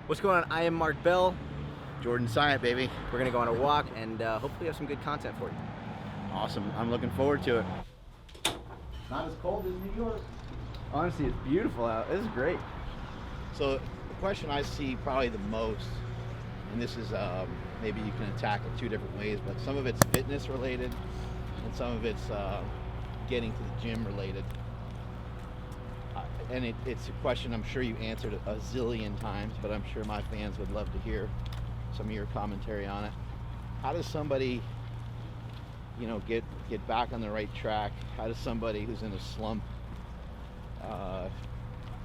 What's going on? I am Mark Bell. Jordan Syatt, baby. We're going to go on a walk and hopefully have some good content for you. Awesome. I'm looking forward to it. Not as cold as New York. Honestly, it's beautiful out. This is great. So the question I see probably the most, and this is maybe you can attack it two different ways, but some of it's fitness related and some of it's getting to the gym related. And it's a question I'm sure you answered a zillion times, but I'm sure my fans would love to hear some of your commentary on it. How does somebody, get back on the right track? How does somebody who's in a slump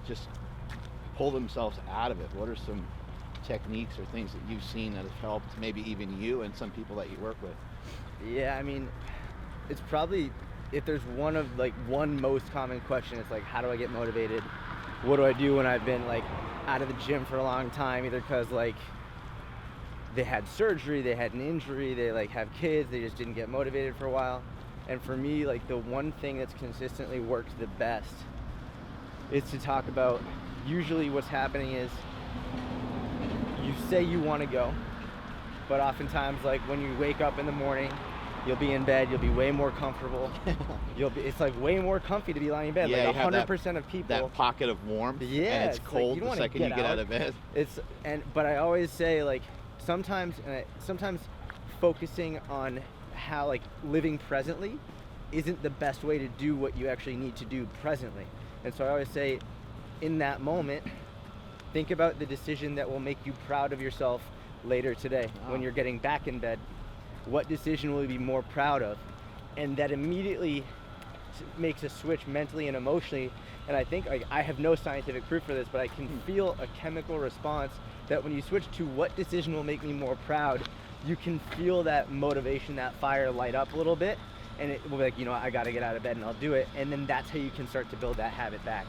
just pull themselves out of it? What are some techniques or things that you've seen that have helped maybe even you and some people that you work with? Yeah, I mean, it's probably, if there's one most common question, it's like, how do I get motivated? What do I do when I've been out of the gym for a long time, either because they had surgery, they had an injury, they have kids, they just didn't get motivated for a while. And for me, the one thing that's consistently worked the best is to talk about, usually what's happening is you say you want to go, but oftentimes when you wake up in the morning, you'll be in bed, you'll be way more comfortable. It's way more comfy to be lying in bed. Yeah, 100% of people. That pocket of warmth. Yeah, and it's cold the second you get out of bed. But I always say sometimes focusing on how living presently isn't the best way to do what you actually need to do presently. And so I always say, in that moment, think about the decision that will make you proud of yourself later today. When you're getting back in bed, what decision will you be more proud of? And that immediately makes a switch mentally and emotionally. And I think I have no scientific proof for this, but I can feel a chemical response that when you switch to what decision will make me more proud, you can feel that motivation, that fire light up a little bit, and it will be I gotta get out of bed and I'll do it. And then that's how you can start to build that habit back.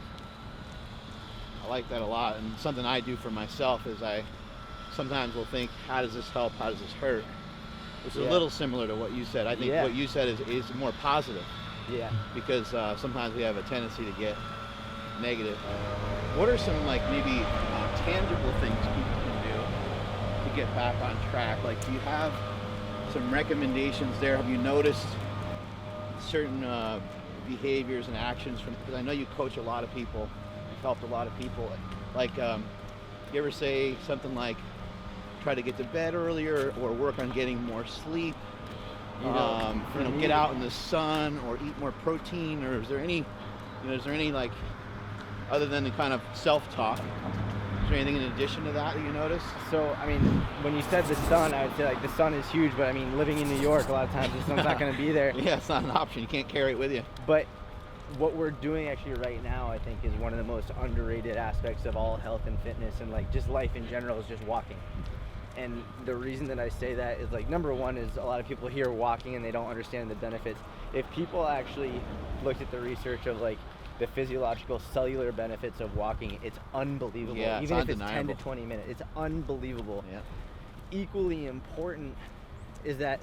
I like that a lot, and something I do for myself is I sometimes will think, how does this help, how does this hurt? It's a little similar to what you said. I think what you said is more positive. Yeah. Because sometimes we have a tendency to get negative. What are some maybe tangible things people can do to get back on track? Do you have some recommendations there? Have you noticed certain behaviors and actions because I know you coach a lot of people, you've helped a lot of people. You ever say something like, try to get to bed earlier or work on getting more sleep, get out in the sun or eat more protein, or is there any other than the kind of self-talk, is there anything in addition to that you notice? So, I mean, when you said the sun, I would say the sun is huge, but I mean, living in New York, a lot of times the sun's not going to be there. Yeah, it's not an option. You can't carry it with you. But what we're doing actually right now, I think, is one of the most underrated aspects of all health and fitness and just life in general is just walking. And the reason that I say that is number one is a lot of people hear walking and they don't understand the benefits. If people actually looked at the research of the physiological cellular benefits of walking, it's unbelievable. Yeah, even if it's 10 to 20 minutes, it's unbelievable. Yeah. Equally important is that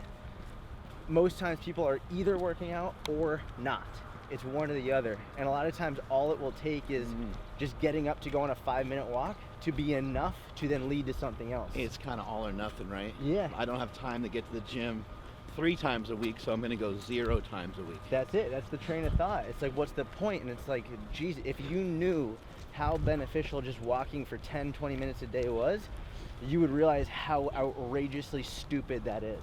most times people are either working out or not. It's one or the other. And a lot of times all it will take is just getting up to go on a 5-minute walk to be enough to then lead to something else. It's kind of all or nothing, right? Yeah. I don't have time to get to the gym 3 times a week, so I'm going to go 0 times a week. That's it. That's the train of thought. It's what's the point? And it's geez, if you knew how beneficial just walking for 10, 20 minutes a day was, you would realize how outrageously stupid that is.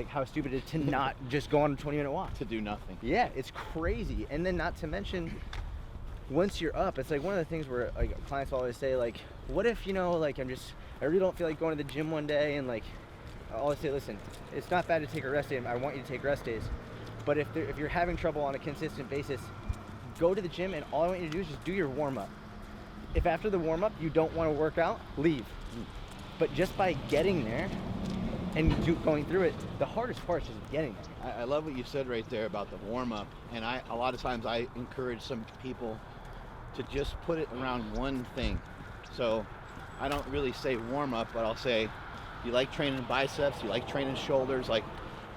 How stupid it is to not just go on a 20-minute walk. To do nothing. Yeah, it's crazy. And then not to mention, once you're up, it's one of the things where clients always say, what if, I really don't feel like going to the gym one day, and I always say, listen, it's not bad to take a rest day. I want you to take rest days. But if you're having trouble on a consistent basis, go to the gym, and all I want you to do is just do your warm-up. If after the warm-up you don't want to work out, leave. But just by getting there and going through it, the hardest part is just getting there. I love what you said right there about the warm-up, and a lot of times I encourage some people to just put it around one thing. So I don't really say warm-up, but I'll say, you like training biceps, you like training shoulders,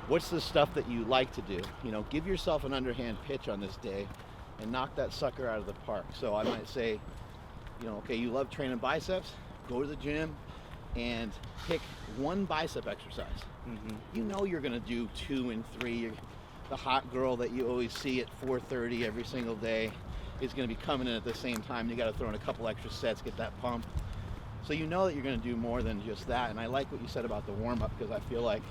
what's the stuff that you like to do? Give yourself an underhand pitch on this day and knock that sucker out of the park. So I might say, okay, you love training biceps, go to the gym and pick one bicep exercise. You know you're going to do 2 and 3. The hot girl that you always see at 4:30 every single day is going to be coming in at the same time. You got to throw in a couple extra sets, get that pump. So you know that you're going to do more than just that. And I like what you said about the warm-up, because I feel like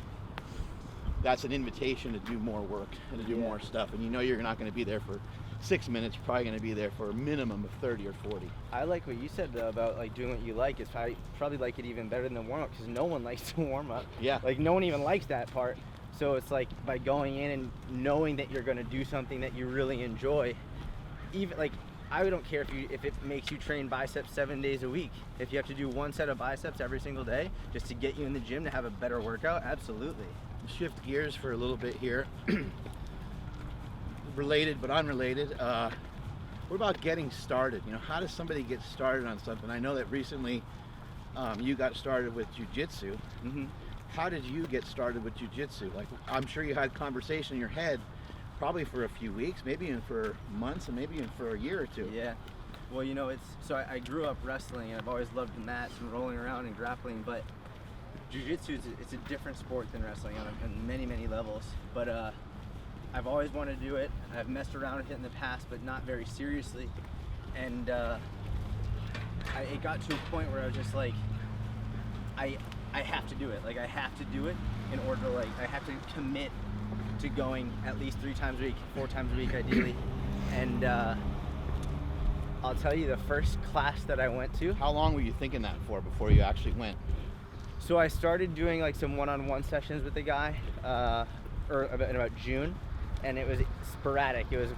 that's an invitation to do more work and to do more stuff. And you know you're not going to be there for 6 minutes. You're probably going to be there for a minimum of 30 or 40. I like what you said though about like doing what you like. It's probably like it even better than the warm-up, because no one likes to warm up. Yeah. Like no one even likes that part. So it's like by going in and knowing that you're going to do something that you really enjoy, even like I don't care if it makes you train biceps 7 days a week. If you have to do 1 set of biceps every single day just to get you in the gym to have a better workout, absolutely. Shift gears for a little bit here. Related but unrelated. What about getting started? You know, how does somebody get started on something? I know that recently you got started with Jiu-Jitsu. How did you get started with Jiu-Jitsu? Like, I'm sure you had conversation in your head probably for a few weeks, maybe even for months, and maybe even for a year or two. Yeah. Well, you know, I grew up wrestling, and I've always loved the mats and rolling around and grappling, but Jiu-Jitsu, it's a different sport than wrestling on many, many levels. But I've always wanted to do it. I've messed around with it in the past, but not very seriously. And it got to a point where I was just like, I have to do it. Like, I have to do it in order to, like, I have to commit to going at least 3 times a week, 4 times a week ideally. And I'll tell you, the first class that I went to. How long were you thinking that for before you actually went? So I started doing like some one-on-one sessions with the guy in about June, and it was sporadic. It was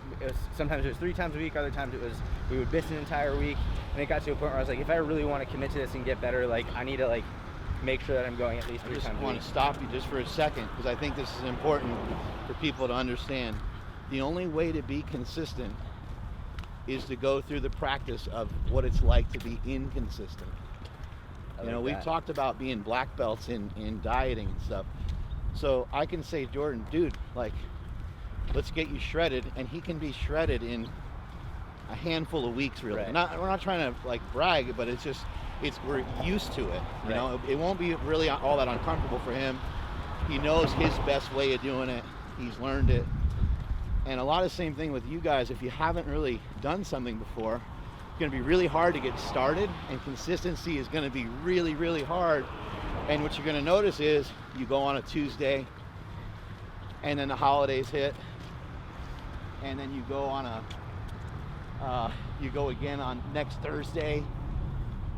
sometimes it was 3 times a week, other times we would miss an entire week, and it got to a point where I was like, if I really want to commit to this and get better, like I need to like make sure that I'm going at least 3 times a week. I just want to stop you just for a second, because I think this is important for people to understand. The only way to be consistent is to go through the practice of what it's like to be inconsistent. You know, we've talked about being black belts in dieting and stuff. So I can say, Jordan, dude, like, let's get you shredded, and he can be shredded in a handful of weeks, really. Right. We're not trying to like brag, but we're used to it. You know, it won't be really all that uncomfortable for him. He knows his best way of doing it. He's learned it. And a lot of the same thing with you guys. If you haven't really done something before, it's going to be really hard to get started, and consistency is going to be really, really hard. And what you're going to notice is you go on a Tuesday, and then the holidays hit, and then you go on you go again on next Thursday,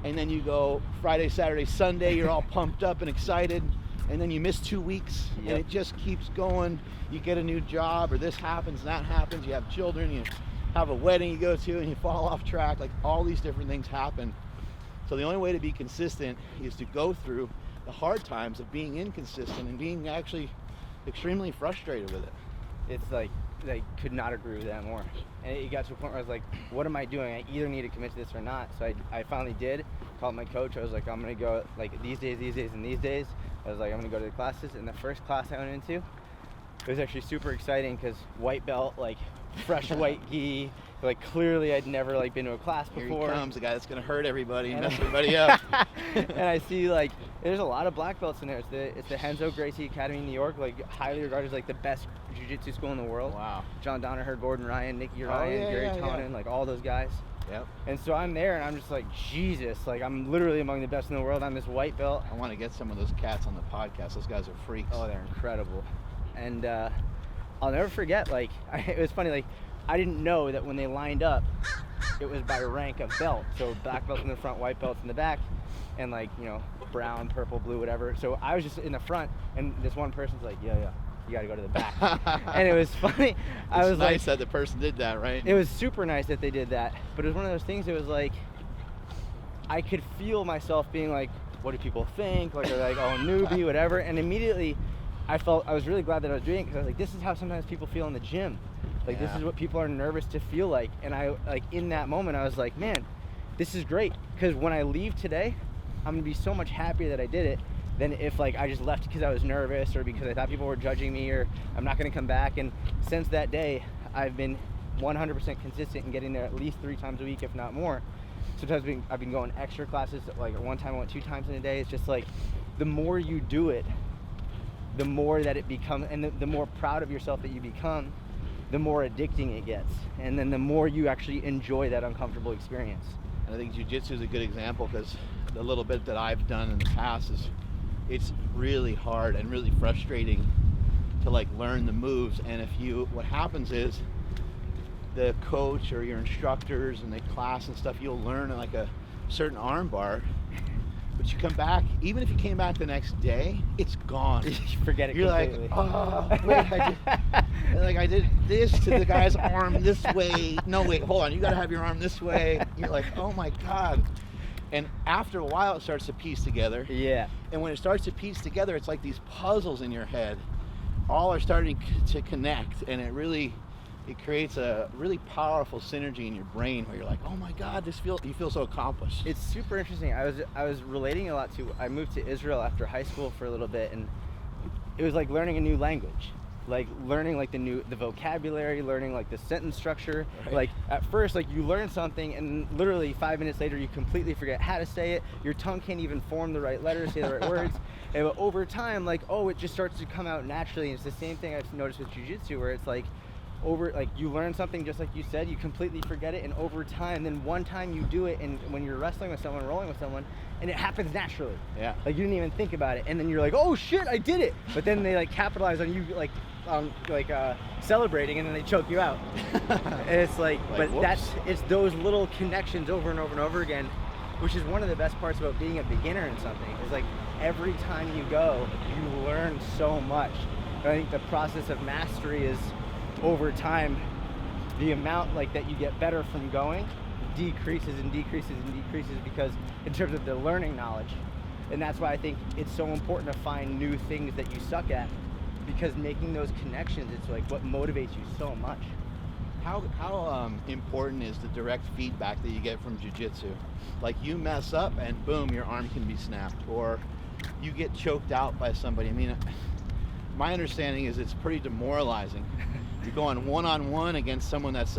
and then you go Friday, Saturday, Sunday. You're all pumped up and excited, and then you miss 2 weeks, and it just keeps going. You get a new job, or this happens, that happens. You have children, you have a wedding you go to, and you fall off track. Like, all these different things happen. So the only way to be consistent is to go through the hard times of being inconsistent and being actually extremely frustrated with it. It's like I could not agree with that more. And it got to a point where I was like, what am I doing? I either need to commit to this or not. So I finally did. Called my coach. I was like, I'm going to go like these days, and these days. I was like, I'm going to go to the classes. And the first class I went into, it was actually super exciting because white belt, like fresh white gi. Like, clearly I'd never like been to a class before. Here he comes, the guy that's going to hurt everybody and mess everybody up. And I see like there's a lot of black belts in there. It's the Henzo Gracie Academy in New York, like highly regarded as like the best jiu-jitsu school in the world. Wow. John Danaher, Gordon Ryan, Nicky Ryan, Gary Tonin, like all those guys. Yep. And so I'm there, and I'm just like, Jesus, like I'm literally among the best in the world. I'm this white belt. I want to get some of those cats on the podcast. Those guys are freaks. Oh, they're incredible. And I'll never forget, like, it was funny, like, I didn't know that when they lined up, it was by rank of belt. So black belts in the front, white belts in the back, and like, you know, brown, purple, blue, whatever. So I was just in the front, and this one person's like, yeah, you got to go to the back. And it was funny. It's nice that the person did that, right? It was super nice that they did that. But it was one of those things, it was like, I could feel myself being like, what do people think? Like, are they like, oh, newbie, whatever. And immediately I was really glad that I was doing it, because I was like, this is how sometimes people feel in the gym. Like, this is what people are nervous to feel like. And I, like, in that moment, I was like, man, this is great. Because when I leave today, I'm going to be so much happier that I did it than if, like, I just left because I was nervous or because I thought people were judging me or I'm not going to come back. And since that day, I've been 100% consistent in getting there at least 3 times a week, if not more. sometimes I've been going extra classes. Like at one time I went 2 times in a day. It's just like the more you do it, the more that it becomes, and the more proud of yourself that you become, the more addicting it gets, and then the more you actually enjoy that uncomfortable experience. And I think jiu-jitsu is a good example, because the little bit that I've done in the past is, it's really hard and really frustrating to like learn the moves. And what happens is the coach or your instructors and the class and stuff, you'll learn like a certain arm bar, but you come back, even if you came back the next day, it's gone. You forget it. You're completely. like, oh, wait, I did this to the guy's arm this way. No, wait, hold on. You got to have your arm this way. You're like, oh my God. And after a while, it starts to piece together. Yeah. And when it starts to piece together, it's like these puzzles in your head all are starting to connect, and it creates a really powerful synergy in your brain where you're like, oh my God, you feel so accomplished. It's super interesting. I was relating a lot to, I moved to Israel after high school for a little bit, and it was like learning a new language. Like learning like the vocabulary, learning like the sentence structure. Right. Like at first, like you learn something and literally 5 minutes later you completely forget how to say it. Your tongue can't even form the right letters, say the right words. And over time, like, it just starts to come out naturally. And it's the same thing I've noticed with jiu-jitsu, where it's like you learn something, just like you said, you completely forget it, and over time, then one time you do it, and when you're wrestling with someone, rolling with someone, and it happens naturally. Yeah. Like you didn't even think about it, and then you're like, oh shit, I did it. But then they like capitalize on you, celebrating, and then they choke you out. And it's like but whoops. it's those little connections over and over and over again, which is one of the best parts about being a beginner in something. Is like every time you go, you learn so much. And I think the process of mastery is, over time, the amount like that you get better from going decreases and decreases and decreases, because in terms of the learning knowledge. And that's why I think it's so important to find new things that you suck at, because making those connections, it's like what motivates you so much. How important is the direct feedback that you get from jiu-jitsu? Like you mess up and boom, your arm can be snapped, or you get choked out by somebody. I mean, my understanding is it's pretty demoralizing. You're going one-on-one against someone that's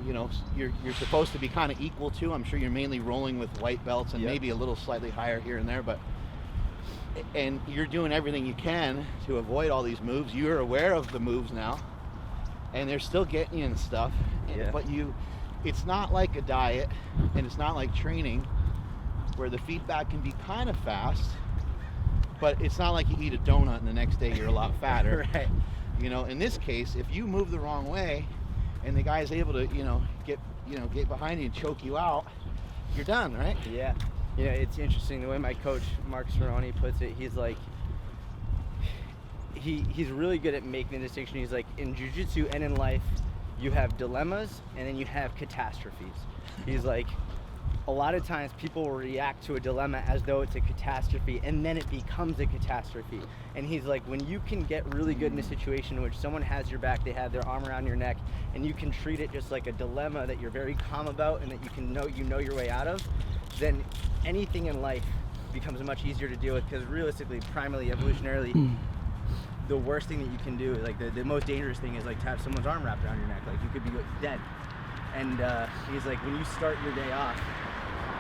you're supposed to be kind of equal to. I'm sure you're mainly rolling with white belts and maybe a little slightly higher here and there, and you're doing everything you can to avoid all these moves. You're aware of the moves now, and they're still getting you and stuff. But it's not like a diet, and it's not like training where the feedback can be kind of fast, but it's not like you eat a donut and the next day you're a lot fatter. Right. In this case, if you move the wrong way and the guy's able to, get behind you and choke you out, you're done, right? Yeah. It's interesting the way my coach, Mark Cerrone, puts it. He's like, he's really good at making the distinction. He's like, in jiu-jitsu and in life, you have dilemmas and then you have catastrophes. He's like, a lot of times people will react to a dilemma as though it's a catastrophe, and then it becomes a catastrophe. And he's like, when you can get really good in a situation in which someone has your back, they have their arm around your neck, and you can treat it just like a dilemma that you're very calm about and that you can know your way out of, then anything in life becomes much easier to deal with, because realistically, primarily, evolutionarily, the worst thing that you can do, like the most dangerous thing, is like to have someone's arm wrapped around your neck. Like you could be dead. And he's like, when you start your day off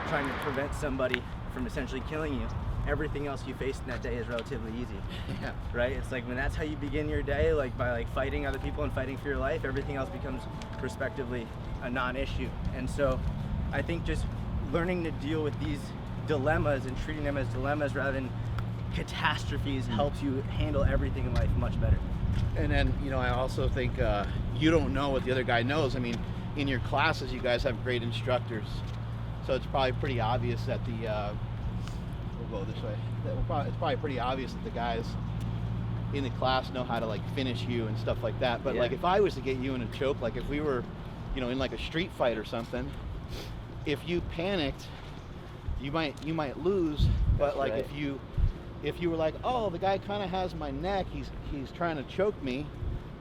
trying to prevent somebody from essentially killing you, everything else you face in that day is relatively easy. Yeah. Right? It's like when that's how you begin your day, like by like fighting other people and fighting for your life, everything else becomes respectively a non-issue. And so I think just learning to deal with these dilemmas and treating them as dilemmas rather than catastrophes helps you handle everything in life much better. And then, I also think you don't know what the other guy knows. I mean, in your classes, you guys have great instructors. So it's probably pretty obvious that we'll go this way. It's probably pretty obvious that the guys in the class know how to like finish you and stuff like that. But like if I was to get you in a choke, like if we were, in like a street fight or something, if you panicked, you might lose. But like if you were like, oh, the guy kind of has my neck, he's trying to choke me,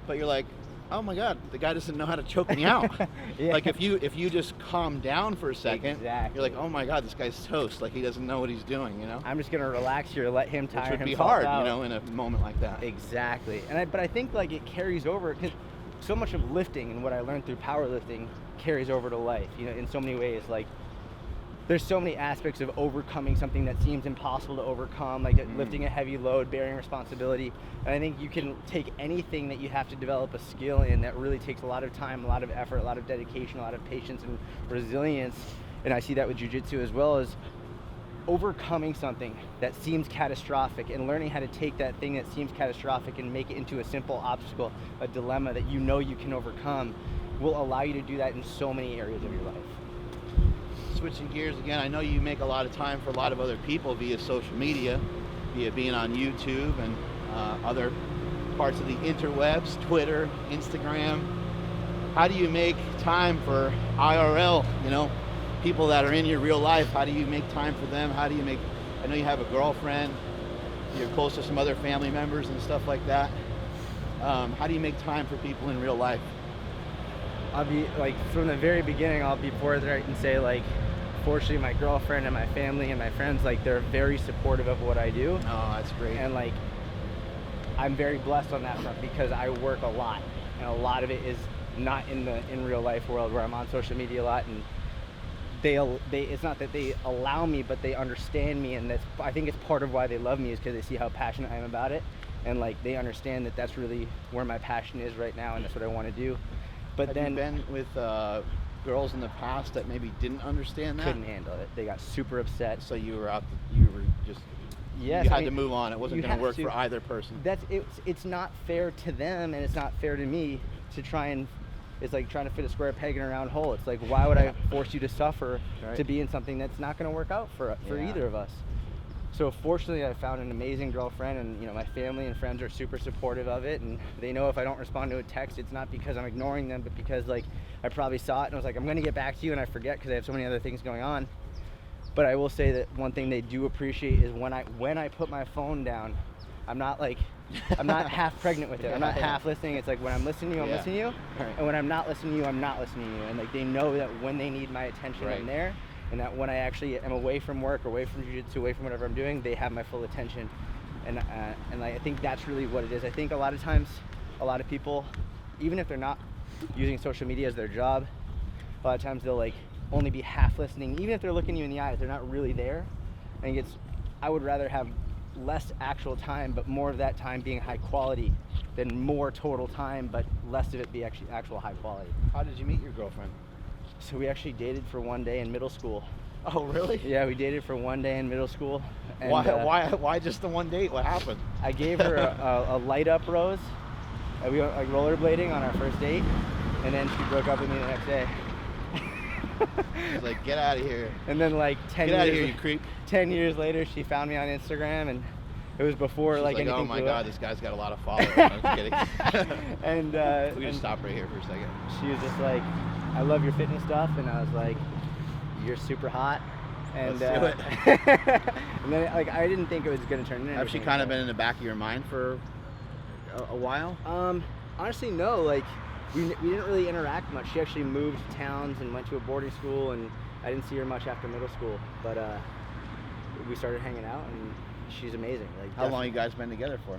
but you're like, oh my God, the guy doesn't know how to choke me out. Like if you just calm down for a second, you're like, oh my God, this guy's toast. Like he doesn't know what he's doing, I'm just gonna relax here, let him tire himself out. Which would be hard, in a moment like that. Exactly. But I think like it carries over, because so much of lifting and what I learned through powerlifting carries over to life, you know, in so many ways. Like, there's so many aspects of overcoming something that seems impossible to overcome, like lifting a heavy load, bearing responsibility. And I think you can take anything that you have to develop a skill in that really takes a lot of time, a lot of effort, a lot of dedication, a lot of patience and resilience. And I see that with jiu-jitsu as well, as overcoming something that seems catastrophic and learning how to take that thing that seems catastrophic and make it into a simple obstacle, a dilemma that you know you can overcome, will allow you to do that in so many areas of your life. Switching gears again, I know you make a lot of time for a lot of other people via social media, via being on YouTube and other parts of the interwebs, Twitter, Instagram. How do you make time for IRL, you know, people that are in your real life? How do you make time for them? How do you make, I know you have a girlfriend, you're close to some other family members and stuff like that. How do you make time for people in real life? I'll be like, from the very beginning, I'll be forthright and say, like, fortunately my girlfriend and my family and my friends, like, they're very supportive of what I do. Oh, that's great. And like, I'm very blessed on that front because I work a lot, and a lot of it is not in real life world where I'm on social media a lot, and they it's not that they allow me, but they understand me, and that's, I think it's part of why they love me, is because they see how passionate I am about it, and like, they understand that that's really where my passion is right now, and that's what I want to do. But have then you been with girls in the past that maybe didn't understand that? Couldn't handle it. They got super upset. So you were just, yes, you had to move on. It wasn't you going to have work for either person. It's not fair to them, and it's not fair to me to try and, it's like trying to fit a square peg in a round hole. It's like, why would I force you to suffer to be in something that's not going to work out for either of us? So fortunately, I found an amazing girlfriend, and you know, my family and friends are super supportive of it, and they know if I don't respond to a text, it's not because I'm ignoring them, but because like, I probably saw it and I was like, I'm going to get back to you, and I forget because I have so many other things going on. But I will say that one thing they do appreciate is when I put my phone down, I'm not half pregnant with it. I'm not half listening. It's like, when I'm listening to you, I'm listening to you. Right. And when I'm not listening to you, I'm not listening to you. And like, they know that when they need my attention, I'm there. And that when I actually am away from work, away from jiu-jitsu, away from whatever I'm doing, they have my full attention. And I think that's really what it is. I think a lot of times, a lot of people, even if they're not using social media as their job, a lot of times they'll like only be half listening. Even if they're looking you in the eyes, they're not really there. I think I would rather have less actual time, but more of that time being high quality, than more total time, but less of it be actual high quality. How did you meet your girlfriend? So we actually dated for one day in middle school. Oh, really? Yeah, we dated for one day in middle school. And, why just the one date? What happened? I gave her a light up rose. We went like rollerblading on our first date, and then she broke up with me the next day. She's like, get out of here. And then like 10 get years, out of here, you creep. 10 years later, she found me on Instagram, and it was before She's like anything. anything. Oh my God, this guy's got a lot of followers. I'm just kidding. And we can just stop right here for a second. She was just like, I love your fitness stuff, and I was like, you're super hot. And let's do it. and then like, I didn't think it was going to turn into anything. Have she kind of been in the back of your mind for a while? Honestly, no. Like, we didn't really interact much. She actually moved towns and went to a boarding school, and I didn't see her much after middle school. But we started hanging out, and she's amazing. Like, how long you guys been together for?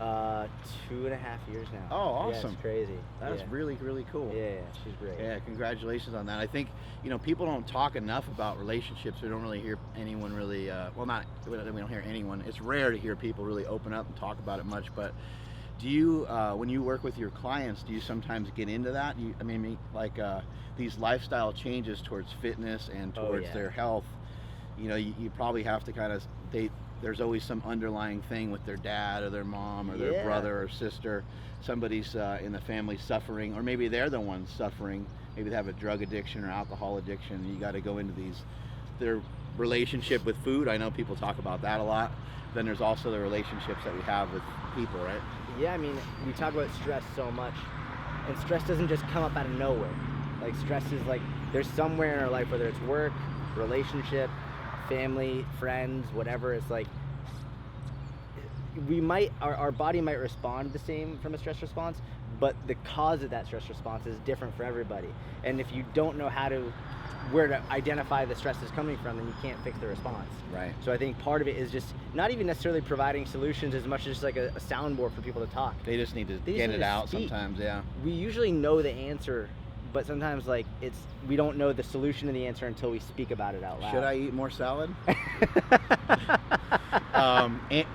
2.5 years now. Oh, awesome. Yeah, it's crazy. That's really, really cool. Yeah, she's great. Yeah, congratulations on that. I think, you know, people don't talk enough about relationships. We don't really hear anyone really, we don't hear anyone. It's rare to hear people really open up and talk about it much, but do you, when you work with your clients, do you sometimes get into that? These lifestyle changes towards fitness and towards their health, you know, you probably have to kind of, there's always some underlying thing with their dad or their mom or their brother or sister. Somebody's in the family suffering, or maybe they're the ones suffering. Maybe they have a drug addiction or alcohol addiction. You got to go into their relationship with food. I know people talk about that a lot. Then there's also the relationships that we have with people, right? Yeah, I mean, we talk about stress so much, and stress doesn't just come up out of nowhere. Like, stress is like, there's somewhere in our life, whether it's work, relationship, family, friends, whatever. It's like, our body might respond the same from a stress response, but the cause of that stress response is different for everybody. And if you don't know where to identify the stress is coming from, then you can't fix the response. Right. So I think part of it is just not even necessarily providing solutions as much as just like a soundboard for people to talk. They just need to get it out sometimes, yeah. We usually know the answer but sometimes like we don't know the solution to the answer until we speak about it out loud. Should I eat more salad?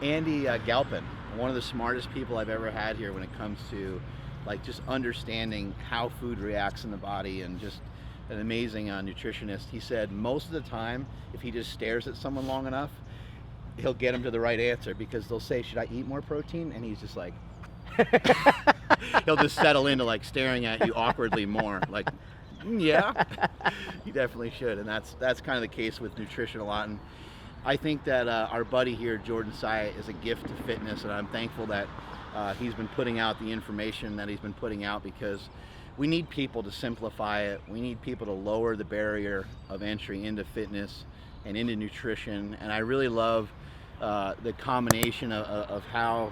Andy Galpin, one of the smartest people I've ever had here when it comes to like just understanding how food reacts in the body, and just an amazing nutritionist. He said most of the time, if he just stares at someone long enough, he'll get him to the right answer, because they'll say, should I eat more protein? And he's just like, he'll just settle into like staring at you awkwardly more, like, yeah, you definitely should. And that's kind of the case with nutrition a lot. And I think that our buddy here, Jordan Syatt, is a gift to fitness, and I'm thankful that he's been putting out the information that he's been putting out, because we need people to simplify it. We need people to lower the barrier of entry into fitness and into nutrition. And I really love the combination of how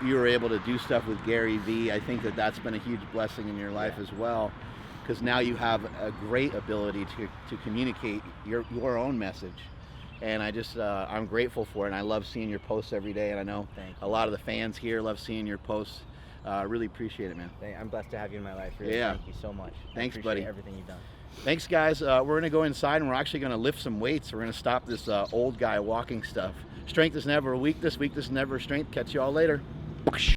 you were able to do stuff with Gary Vee. I think that that's been a huge blessing in your life as well, because now you have a great ability to communicate your own message. And I'm grateful for it, and I love seeing your posts every day, and I know a lot of the fans here love seeing your posts. Really appreciate it, man. I'm blessed to have you in my life. Really. Yeah. Thank you so much. Thanks, I appreciate buddy. everything you've done. Thanks, guys. We're going to go inside, and we're actually going to lift some weights. We're going to stop this old guy walking stuff. Strength is never a weakness. Weakness is never a strength. Catch you all later.